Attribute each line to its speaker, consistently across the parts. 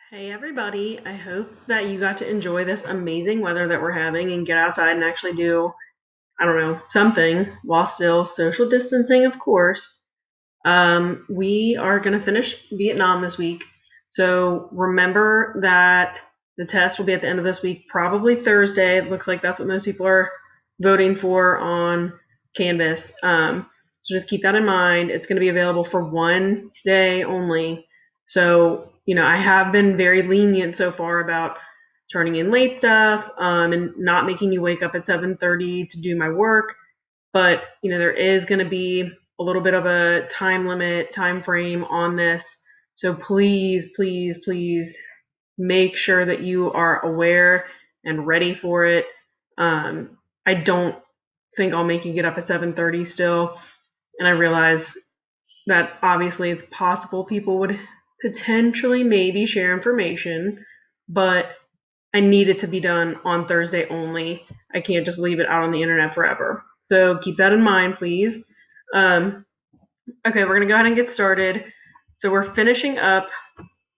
Speaker 1: Hey everybody, I hope that you got to enjoy this amazing weather that we're having and get outside and actually do, I don't know, something while still social distancing, of course. We are going to finish Vietnam this week. So remember that the test will be at the end of this week, probably Thursday. It looks like that's what most people are voting for on Canvas. So just keep that in mind. It's going to be available for one day only. So, I have been very lenient so far about turning in late stuff and not making you wake up at 7:30 to do my work. But, there is going to be a little bit of a time limit, time frame on this. So please, please, please make sure that you are aware and ready for it. I don't think I'll make you get up at 7:30 still, and I realize that obviously it's possible people would potentially maybe share information, but I need it to be done on Thursday only. I can't just leave it out on the internet forever. So keep that in mind, please. Um, okay, we're going to go ahead and get started. So we're finishing up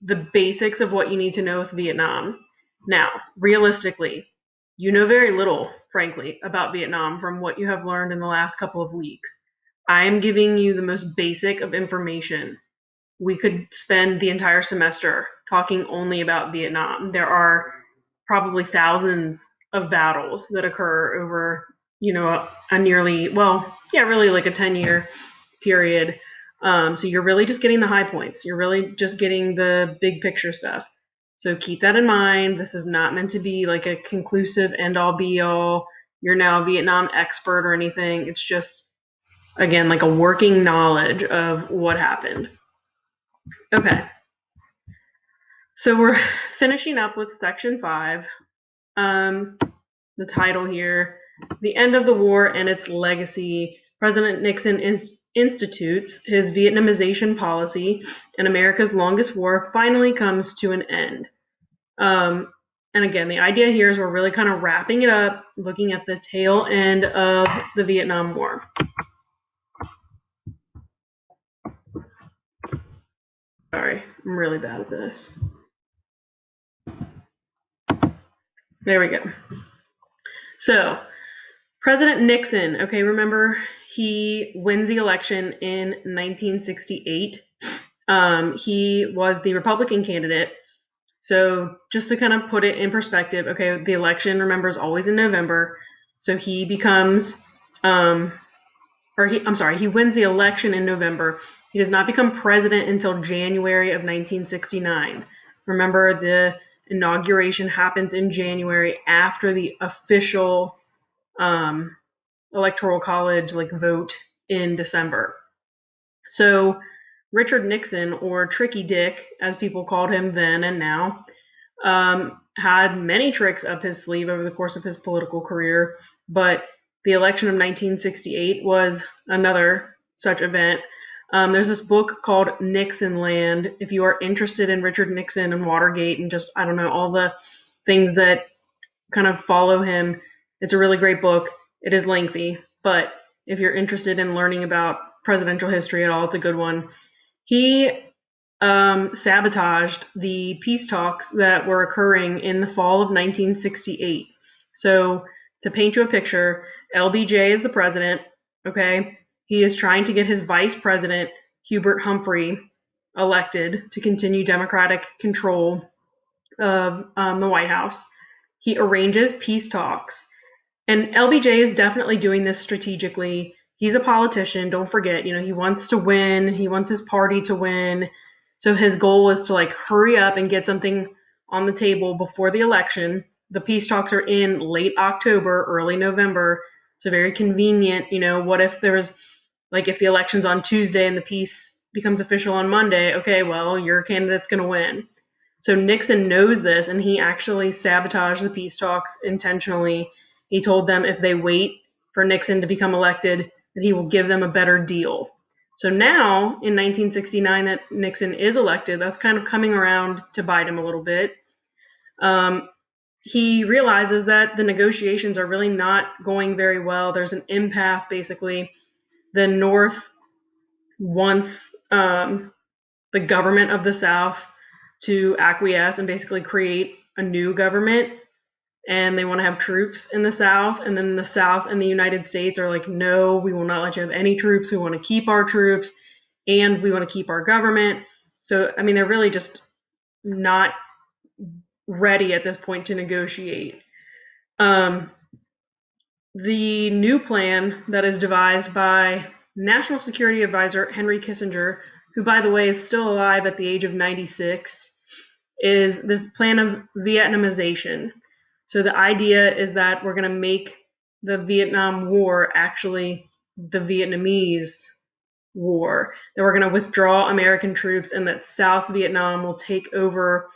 Speaker 1: the basics of what you need to know with Vietnam. Now, realistically, you know very little, frankly, about Vietnam from what you have learned in the last couple of weeks. I am giving you the most basic of information. We could spend the entire semester talking only about Vietnam. There are probably thousands of battles that occur over, a nearly, well, yeah, really like a 10-year period. So you're really just getting the high points. You're really just getting the big picture stuff. So keep that in mind. This is not meant to be like a conclusive end all be all. You're now a Vietnam expert or anything. It's just, again, like a working knowledge of what happened. Okay. So we're finishing up with section 5. The title here, The End of the War and Its Legacy. President Nixon institutes his Vietnamization policy, and America's longest war finally comes to an end. And again, the idea here is we're really kind of wrapping it up, looking at the tail end of the Vietnam War. Sorry, I'm really bad at this. There we go. So, President Nixon, okay, remember he wins the election in 1968. He was the Republican candidate. So just to kind of put it in perspective, okay, the election, remember, is always in November. So he becomes, he wins the election in November. He does not become president until January of 1969. Remember, the inauguration happens in January after the official electoral college vote in December. So Richard Nixon, or Tricky Dick, as people called him then and now, had many tricks up his sleeve over the course of his political career, but the election of 1968 was another such event. There's this book called Nixonland. If you are interested in Richard Nixon and Watergate and just, I don't know, all the things that kind of follow him, it's a really great book. It is lengthy, but if you're interested in learning about presidential history at all, it's a good one. He sabotaged the peace talks that were occurring in the fall of 1968. So, to paint you a picture, LBJ is the president, okay? He is trying to get his vice president, Hubert Humphrey, elected to continue Democratic control of the White House. He arranges peace talks. And LBJ is definitely doing this strategically. He's a politician, don't forget. He wants to win, he wants his party to win. So his goal is to hurry up and get something on the table before the election. The peace talks are in late October, early November. So very convenient. What if there was if the election's on Tuesday and the peace becomes official on Monday? Okay, well, your candidate's going to win. So Nixon knows this, and he actually sabotaged the peace talks intentionally. He told them if they wait for Nixon to become elected, that he will give them a better deal. So now, in 1969, that Nixon is elected, that's kind of coming around to bite him a little bit. He realizes that the negotiations are really not going very well. There's an impasse, basically. The North wants the government of the South to acquiesce and basically create a new government, and they want to have troops in the South, and then the South and the United States are like, no, we will not let you have any troops. We want to keep our troops, and we want to keep our government. So, I mean, they're really just not ready at this point to negotiate. Um, the new plan that is devised by National Security Advisor Henry Kissinger, who, by the way, is still alive at the age of 96, is this plan of Vietnamization. So the idea is that we're going to make the Vietnam War actually the Vietnamese war, that we're going to withdraw American troops and that South Vietnam will take over,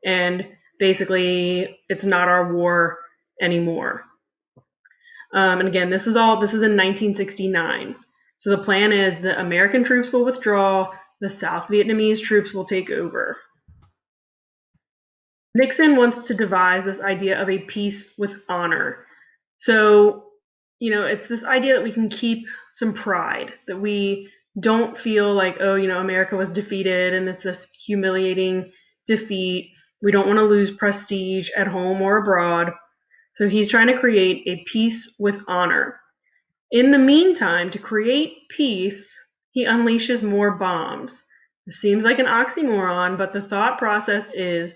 Speaker 1: and basically it's not our war anymore. And again, this is in 1969. So the plan is that American troops will withdraw, the South Vietnamese troops will take over. Nixon wants to devise this idea of a peace with honor. So, it's this idea that we can keep some pride, that we don't feel like, oh, America was defeated and it's this humiliating defeat. We don't want to lose prestige at home or abroad. So he's trying to create a peace with honor. In the meantime, to create peace, he unleashes more bombs. This seems like an oxymoron, but the thought process is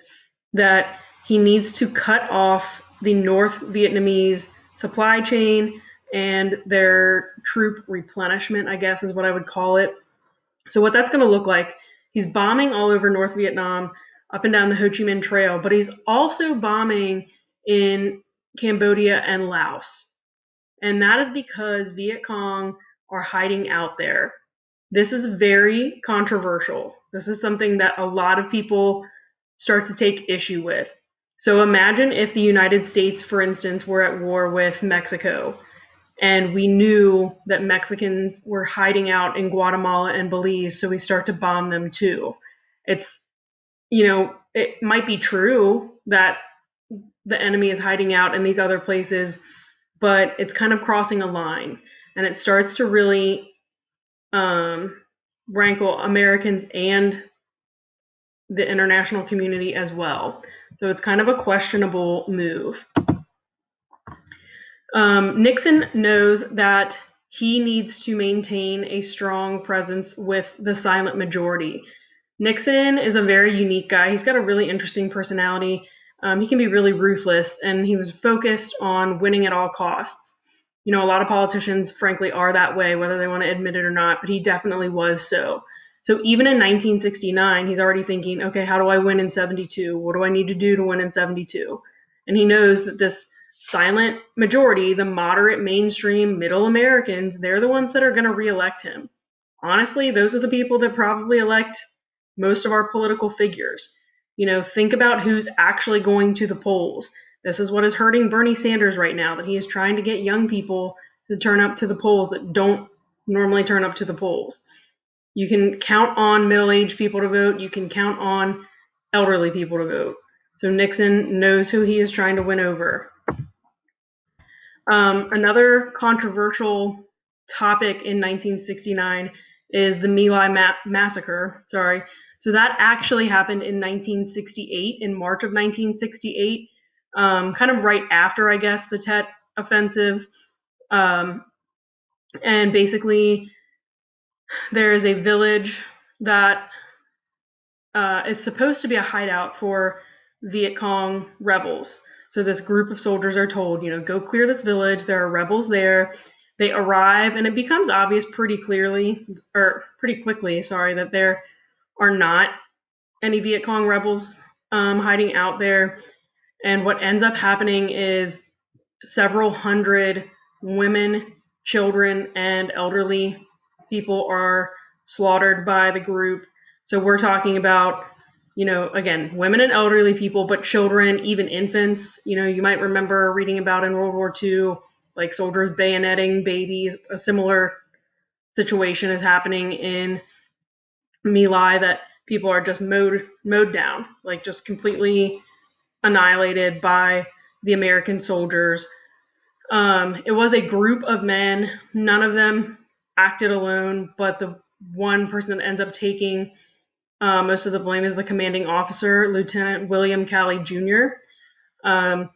Speaker 1: that he needs to cut off the North Vietnamese supply chain and their troop replenishment, I guess is what I would call it. So what that's going to look like, he's bombing all over North Vietnam, up and down the Ho Chi Minh Trail, but he's also bombing in Cambodia and Laos. And that is because Viet Cong are hiding out there. This is very controversial. This is something that a lot of people start to take issue with. So imagine if the United States, for instance, were at war with Mexico, and we knew that Mexicans were hiding out in Guatemala and Belize, so we start to bomb them too. It's, it might be true that the enemy is hiding out in these other places, but it's kind of crossing a line, and it starts to really rankle Americans and the international community as well. So it's kind of a questionable move. Nixon knows that he needs to maintain a strong presence with the silent majority. Nixon is a very unique guy. He's got a really interesting personality. He can be really ruthless, and he was focused on winning at all costs. A lot of politicians, frankly, are that way, whether they want to admit it or not, but he definitely was so. So even in 1969, he's already thinking, okay, how do I win in 72? What do I need to do to win in 72? And he knows that this silent majority, the moderate, mainstream, middle Americans, they're the ones that are going to reelect him. Honestly, those are the people that probably elect most of our political figures. Think about who's actually going to the polls. This is what is hurting Bernie Sanders right now, that he is trying to get young people to turn up to the polls that don't normally turn up to the polls. You can count on middle-aged people to vote. You can count on elderly people to vote. So Nixon knows who he is trying to win over. Another controversial topic in 1969 is the My Lai massacre. So that actually happened in 1968, in March of 1968, kind of right after, I guess, the Tet Offensive. And basically, there is a village that is supposed to be a hideout for Viet Cong rebels. So this group of soldiers are told, go clear this village. There are rebels there. They arrive, and it becomes obvious pretty quickly, that there are not any Viet Cong rebels hiding out there. And what ends up happening is several hundred women, children, and elderly people are slaughtered by the group. So we're talking about, again, women and elderly people, but children, even infants. You might remember reading about in World War II, like soldiers bayoneting babies. A similar situation is happening in My Lai, that people are just mowed down, like just completely annihilated by the American soldiers. It was a group of men. None of them acted alone, but the one person that ends up taking Most of the blame is the commanding officer, Lieutenant William Calley Jr. Um,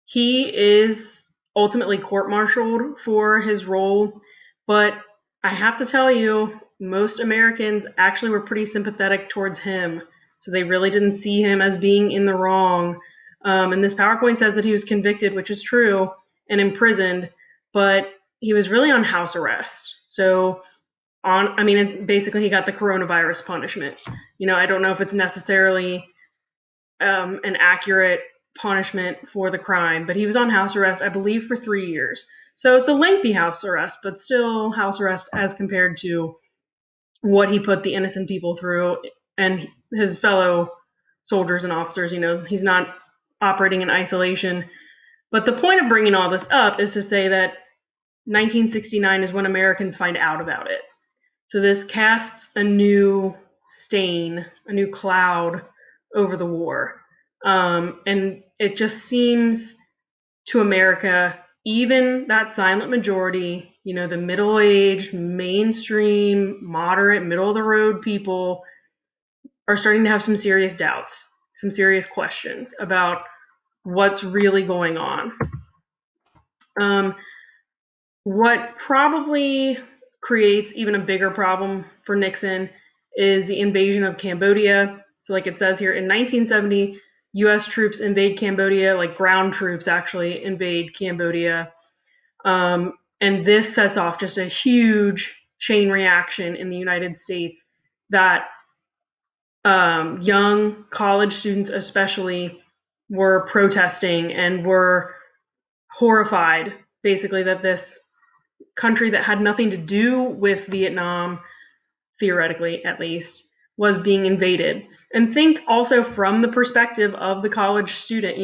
Speaker 1: he is ultimately court-martialed for his role, but I have to tell you, most Americans actually were pretty sympathetic towards him. So they really didn't see him as being in the wrong. And this PowerPoint says that he was convicted, which is true, and imprisoned, but he was really on house arrest. So basically he got the coronavirus punishment. I don't know if it's necessarily an accurate punishment for the crime, but he was on house arrest, I believe, for 3 years. So it's a lengthy house arrest, but still house arrest as compared to what he put the innocent people through and his fellow soldiers and officers. He's not operating in isolation. But the point of bringing all this up is to say that 1969 is when Americans find out about it. So this casts a new stain, a new cloud over the war. And it just seems to America, even that silent majority, the middle aged, mainstream, moderate, middle of the road people are starting to have some serious doubts, some serious questions about what's really going on. What probably creates even a bigger problem for Nixon is the invasion of Cambodia. So, like it says here, in 1970, U.S. troops invade Cambodia, like ground troops actually invade Cambodia. And this sets off just a huge chain reaction in the United States that young college students, especially, were protesting and were horrified, basically, that this country that had nothing to do with Vietnam, theoretically at least, was being invaded. And think also from the perspective of the college student,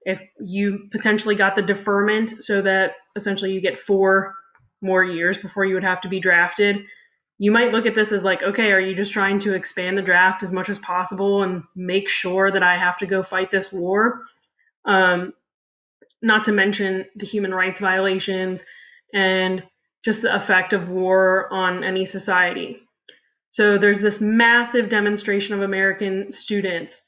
Speaker 1: if you potentially got the deferment so that essentially you get 4 more years before you would have to be drafted, you might look at this as like, okay, are you just trying to expand the draft as much as possible and make sure that I have to go fight this war? Not to mention the human rights violations and just the effect of war on any society. So there's this massive demonstration of American students,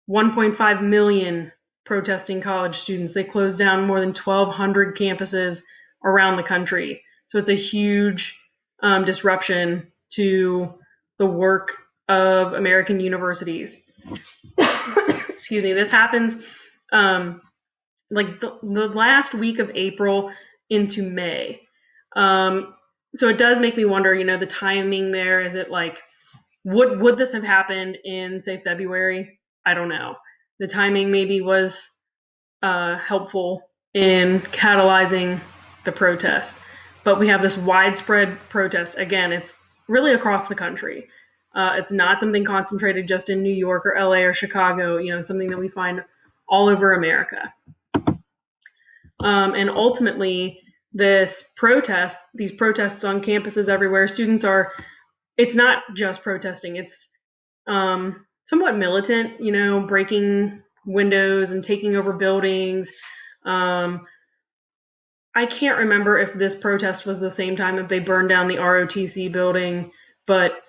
Speaker 1: 1.5 million protesting college students. They closed down more than 1,200 campuses around the country. So it's a huge disruption to the work of American universities. Excuse me. This happens like the last week of April into May. So it does make me wonder, the timing there. Is it like, would this have happened in, say, February? I don't know. The timing maybe was helpful in catalyzing the protest. But we have this widespread protest. Again, it's really across the country. It's not something concentrated just in New York or LA or Chicago, something that we find all over America. And ultimately, these protests on campuses everywhere, it's not just protesting, it's somewhat militant, breaking windows and taking over buildings. I can't remember if this protest was the same time that they burned down the ROTC building, but,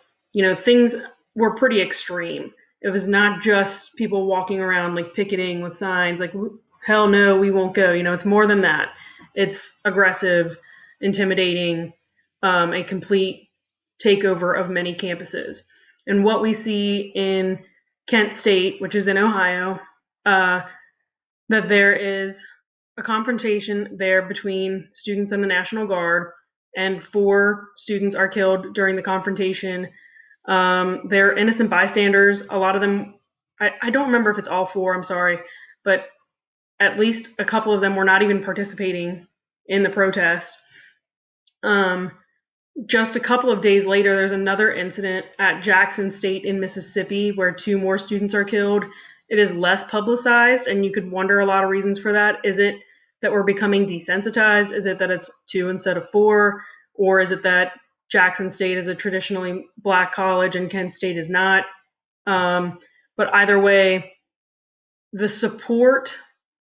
Speaker 1: things were pretty extreme. It was not just people walking around like picketing with signs like, hell no, we won't go. It's more than that. It's aggressive, intimidating, a complete takeover of many campuses. And what we see in Kent State, which is in Ohio, that there is a confrontation there between students and the National Guard, and 4 students are killed during the confrontation. They're innocent bystanders. A lot of them, I don't remember if it's all 4, I'm sorry, but at least a couple of them were not even participating in the protest. Just a couple of days later, there's another incident at Jackson State in Mississippi where 2 more students are killed. It is less publicized, and you could wonder a lot of reasons for that. Is it that we're becoming desensitized? Is it that it's 2 instead of 4? Or is it that Jackson State is a traditionally black college and Kent State is not? But either way, the support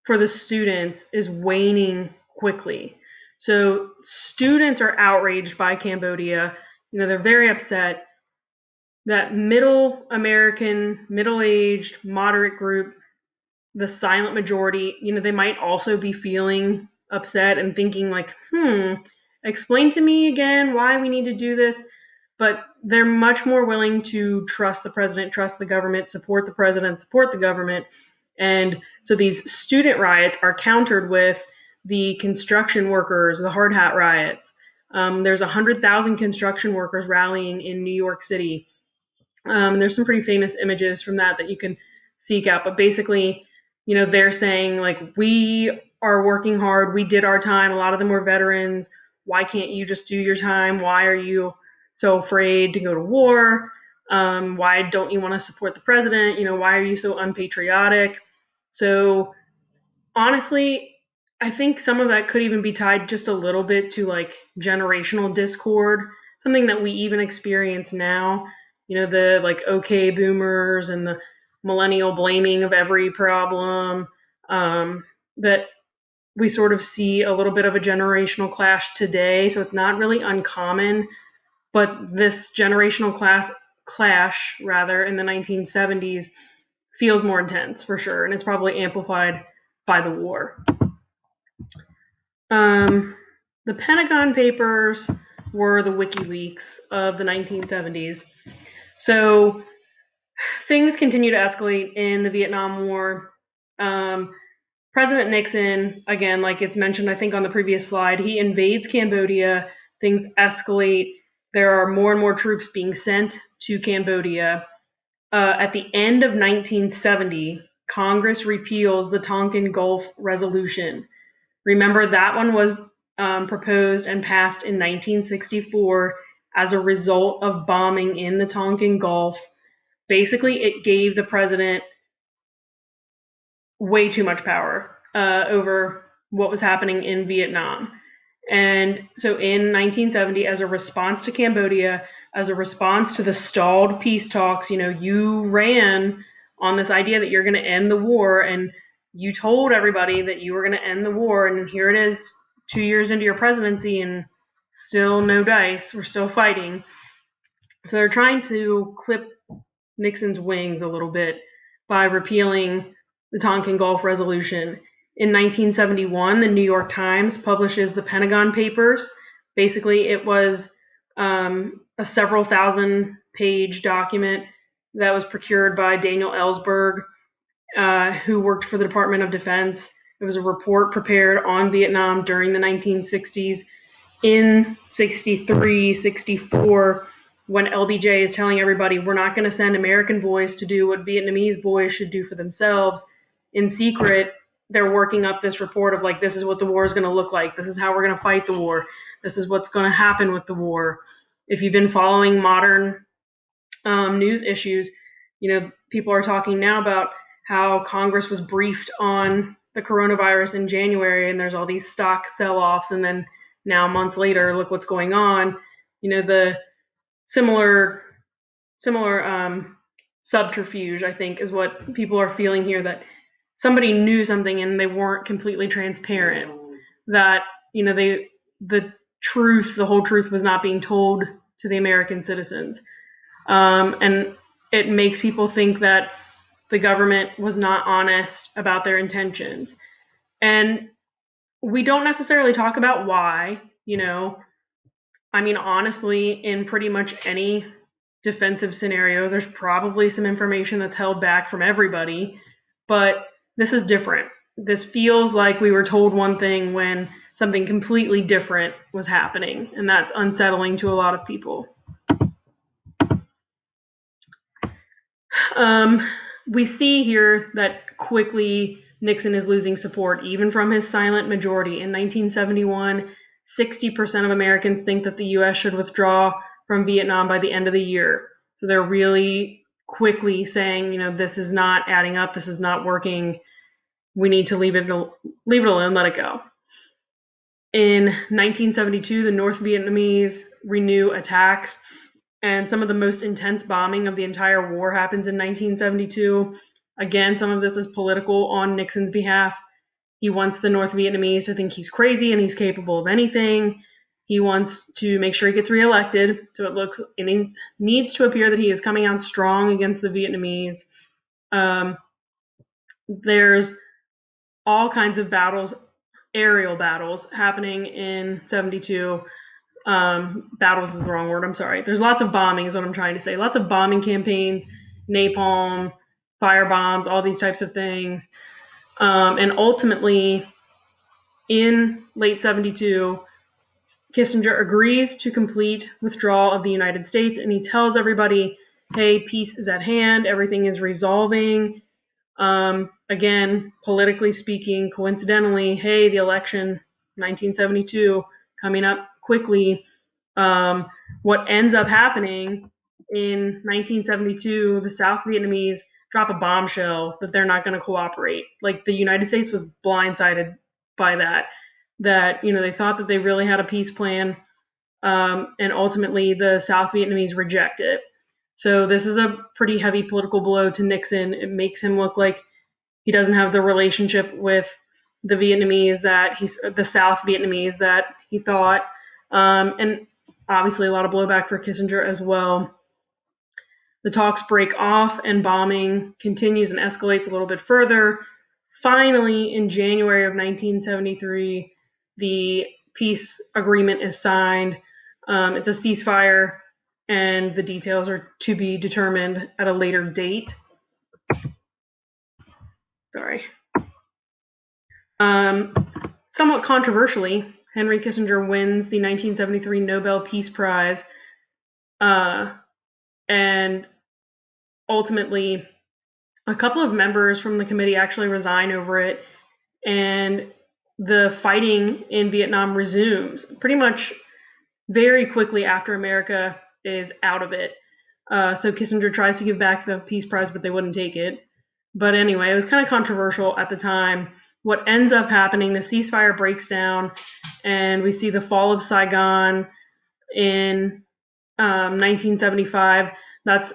Speaker 1: for the students is waning quickly. So students are outraged by Cambodia. They're very upset. that middle American, middle-aged, moderate group, the silent majority, they might also be feeling upset and thinking like, explain to me again why we need to do this. But they're much more willing to trust the president, trust the government, support the president, support the government. And so these student riots are countered with the construction workers, the hard hat riots. There's 100,000 construction workers rallying in New York City. There's some pretty famous images from that you can seek out. But basically, they're saying like, we are working hard. We did our time. A lot of them were veterans. Why can't you just do your time? Why are you so afraid to go to war? Why don't you want to support the president? Why are you so unpatriotic? So honestly, I think some of that could even be tied just a little bit to like generational discord, something that we even experience now. The like okay boomers and the millennial blaming of every problem. That we sort of see a little bit of a generational clash today, so it's not really uncommon. But this generational clash rather in the 1970s feels more intense for sure, and it's probably amplified by the war. The Pentagon Papers were the WikiLeaks of the 1970s. So things continue to escalate in the Vietnam War. President Nixon, again, like it's mentioned, I think on the previous slide, he invades Cambodia. Things escalate. There are more and more troops being sent to Cambodia. At the end of 1970, Congress repeals the Tonkin Gulf Resolution. Remember, that one was proposed and passed in 1964 as a result of bombing in the Tonkin Gulf. Basically, it gave the president way too much power over what was happening in Vietnam. And so in 1970, as a response to Cambodia, as a response to the stalled peace talks, you ran on this idea that you're going to end the war, and you told everybody that you were going to end the war, and here it is 2 years into your presidency, and still no dice. We're still fighting. So they're trying to clip Nixon's wings a little bit by repealing the Tonkin Gulf Resolution. In 1971, the New York Times publishes the Pentagon Papers. Basically, it was a several thousand page document that was procured by Daniel Ellsberg, who worked for the Department of Defense. It was a report prepared on Vietnam during the 1960s. In 63, 64, when LBJ is telling everybody, we're not going to send American boys to do what Vietnamese boys should do for themselves, in secret, they're working up this report of like, this is what the war is going to look like. This is how we're going to fight the war. This is what's going to happen with the war. If you've been following modern news issues, people are talking now about how Congress was briefed on the coronavirus in January, and there's all these stock sell-offs, and then now months later, look what's going on. The similar subterfuge, I think, is what people are feeling here, that somebody knew something and they weren't completely transparent, that the truth, the whole truth was not being told to the American citizens. And it makes people think that the government was not honest about their intentions. And we don't necessarily talk about why, honestly, in pretty much any defensive scenario, there's probably some information that's held back from everybody, but this is different. This feels like we were told one thing when something completely different was happening, and that's unsettling to a lot of people. We see here that quickly Nixon is losing support, even from his silent majority. In 1971, 60% of Americans think that the U.S. should withdraw from Vietnam by the end of the year. So they're really quickly saying, this is not adding up, this is not working, we need to leave it alone, let it go. In 1972, the North Vietnamese renew attacks, and some of the most intense bombing of the entire war happens in 1972. Again, some of this is political on Nixon's behalf. He wants the North Vietnamese to think he's crazy and he's capable of anything. He wants to make sure he gets reelected, so it needs to appear that he is coming out strong against the Vietnamese. There's all kinds of battles, aerial battles, happening in 72. Battles is the wrong word, I'm sorry. There's lots of bombing is what I'm trying to say. Lots of bombing campaigns, napalm, fire bombs, all these types of things. And ultimately, in late 72, Kissinger agrees to complete withdrawal of the United States, and he tells everybody, hey, peace is at hand, everything is resolving. Again, politically speaking, coincidentally, hey, the election, 1972, coming up quickly. What ends up happening in 1972, the South Vietnamese drop a bombshell that they're not going to cooperate. Like, the United States was blindsided by that. That, they thought that they really had a peace plan, and ultimately the South Vietnamese reject it. So this is a pretty heavy political blow to Nixon. It makes him look like he doesn't have the relationship with the South Vietnamese that he thought, and obviously a lot of blowback for Kissinger as well. The talks break off and bombing continues and escalates a little bit further. Finally, in January of 1973, the peace agreement is signed. It's a ceasefire, and the details are to be determined at a later date. Sorry. Somewhat controversially, Henry Kissinger wins the 1973 Nobel Peace Prize, and ultimately a couple of members from the committee actually resign over it, and the fighting in Vietnam resumes pretty much very quickly after America is out of it. So Kissinger tries to give back the Peace Prize, but they wouldn't take it. But anyway, it was kind of controversial at the time. What ends up happening, the ceasefire breaks down, and we see the fall of Saigon in 1975. That's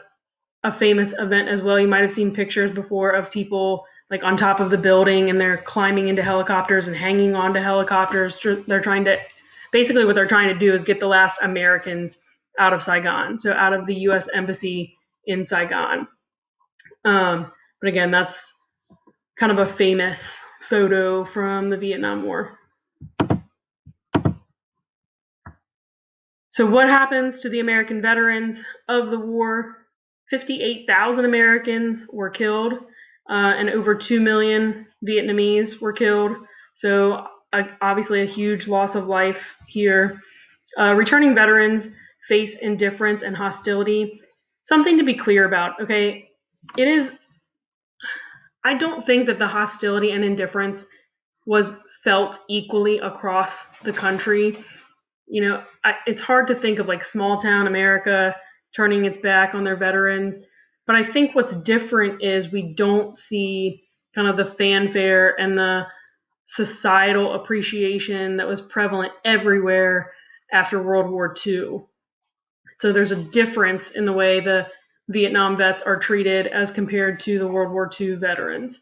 Speaker 1: a famous event as well. You might have seen pictures before of people like on top of the building, and they're climbing into helicopters and hanging onto helicopters. Basically what they're trying to do is get the last Americans out of Saigon, so out of the U.S. Embassy in Saigon. But again, that's kind of a famous photo from the Vietnam War. So what happens to the American veterans of the war? 58,000 Americans were killed, and over 2 million Vietnamese were killed. So obviously a huge loss of life here. Returning veterans face indifference and hostility. Something to be clear about, okay? I don't think that the hostility and indifference was felt equally across the country. It's hard to think of like small town America turning its back on their veterans. But I think what's different is we don't see kind of the fanfare and the societal appreciation that was prevalent everywhere after World War II. So there's a difference in the way the Vietnam vets are treated as compared to the World War II veterans.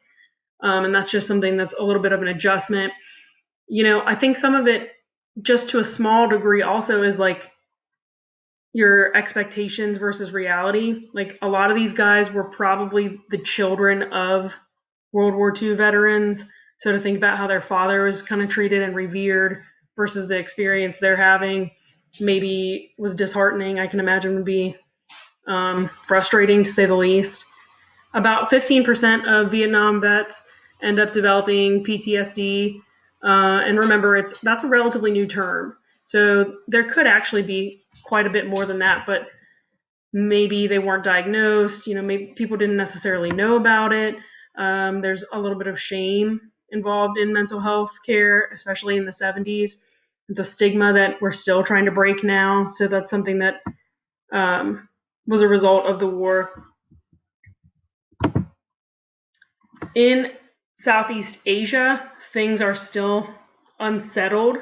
Speaker 1: And that's just something that's a little bit of an adjustment. I think some of it, just to a small degree, also is like your expectations versus reality. Like, a lot of these guys were probably the children of World War II veterans. So to think about how their father was kind of treated and revered versus the experience they're having maybe was disheartening. I can imagine would be frustrating, to say the least. About 15% of Vietnam vets end up developing PTSD. And remember, that's a relatively new term. So there could actually be quite a bit more than that, but maybe they weren't diagnosed. Maybe people didn't necessarily know about it. There's a little bit of shame involved in mental health care, especially in the 70s. It's a stigma that we're still trying to break now. So that's something that was a result of the war. In Southeast Asia, things are still unsettled.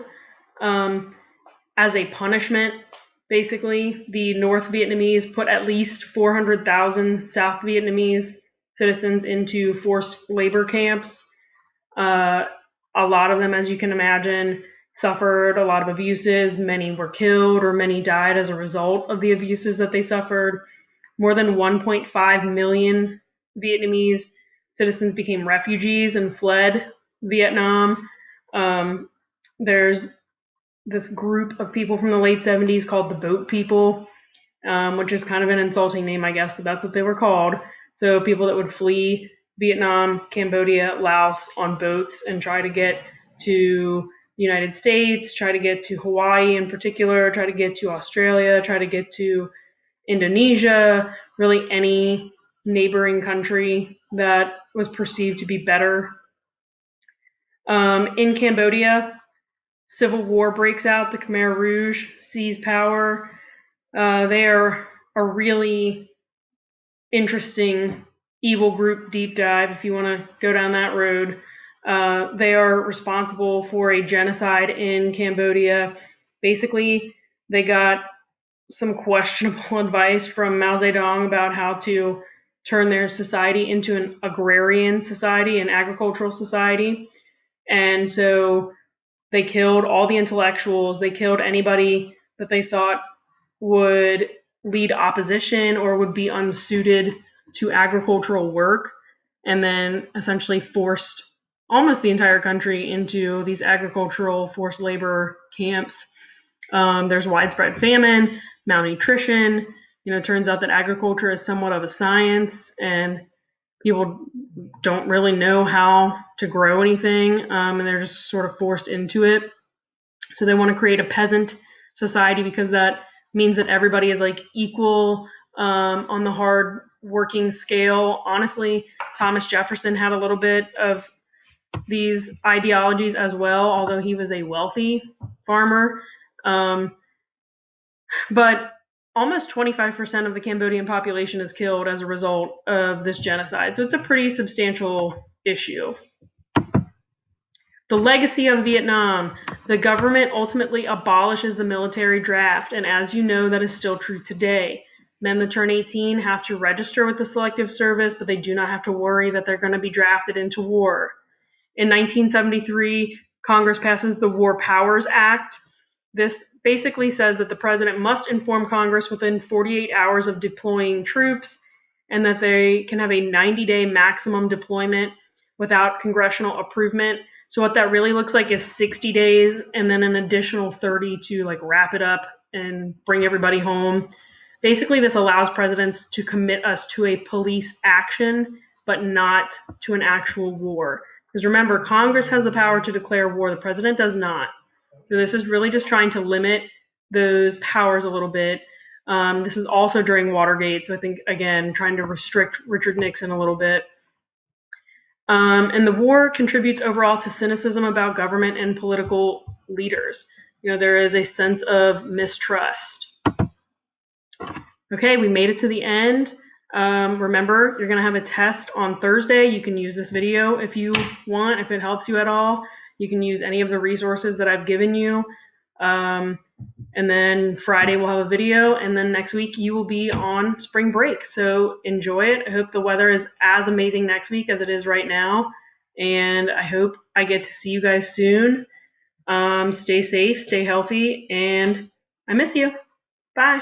Speaker 1: As a punishment, basically, the North Vietnamese put at least 400,000 South Vietnamese citizens into forced labor camps. A lot of them, as you can imagine, suffered a lot of abuses. Many were killed or many died as a result of the abuses that they suffered. More than 1.5 million Vietnamese citizens became refugees and fled Vietnam. There's this group of people from the late 70s called the Boat People, which is kind of an insulting name, I guess, but that's what they were called. So people that would flee Vietnam, Cambodia, Laos on boats and try to get to the United States, try to get to Hawaii in particular, try to get to Australia, try to get to Indonesia, really any neighboring country that was perceived to be better. In Cambodia, civil war breaks out. The Khmer Rouge seize power. They are a really interesting evil group deep dive if you want to go down that road. They are responsible for a genocide in Cambodia. Basically, they got some questionable advice from Mao Zedong about how to turn their society into an agrarian society, an agricultural society. And so they killed all the intellectuals. They killed anybody that they thought would lead opposition or would be unsuited to agricultural work, and then essentially forced almost the entire country into these agricultural forced labor camps. There's widespread famine, malnutrition. It turns out that agriculture is somewhat of a science, and people don't really know how to grow anything, and they're just sort of forced into it. So they want to create a peasant society because that means that everybody is like equal on the hard working scale. Honestly, Thomas Jefferson had a little bit of these ideologies as well, although he was a wealthy farmer. But almost 25% of the Cambodian population is killed as a result of this genocide. So it's a pretty substantial issue. The legacy of Vietnam. The government ultimately abolishes the military draft, and as you know, that is still true today. Men that turn 18 have to register with the Selective Service, but they do not have to worry that they're going to be drafted into war. In 1973, Congress passes the War Powers Act. This basically says that the president must inform Congress within 48 hours of deploying troops, and that they can have a 90-day maximum deployment without congressional approval. So what that really looks like is 60 days and then an additional 30 to like wrap it up and bring everybody home. Basically, this allows presidents to commit us to a police action, but not to an actual war. Because remember, Congress has the power to declare war, the president does not. So this is really just trying to limit those powers a little bit. This is also during Watergate, so I think, again, trying to restrict Richard Nixon a little bit. And the war contributes overall to cynicism about government and political leaders. There is a sense of mistrust. Okay, we made it to the end. Remember, you're going to have a test on Thursday. You can use this video if you want, if it helps you at all. You can use any of the resources that I've given you. And then Friday we'll have a video, and then next week you will be on spring break. So enjoy it. I hope the weather is as amazing next week as it is right now, and I hope I get to see you guys soon. Stay safe, stay healthy, and I miss you. Bye.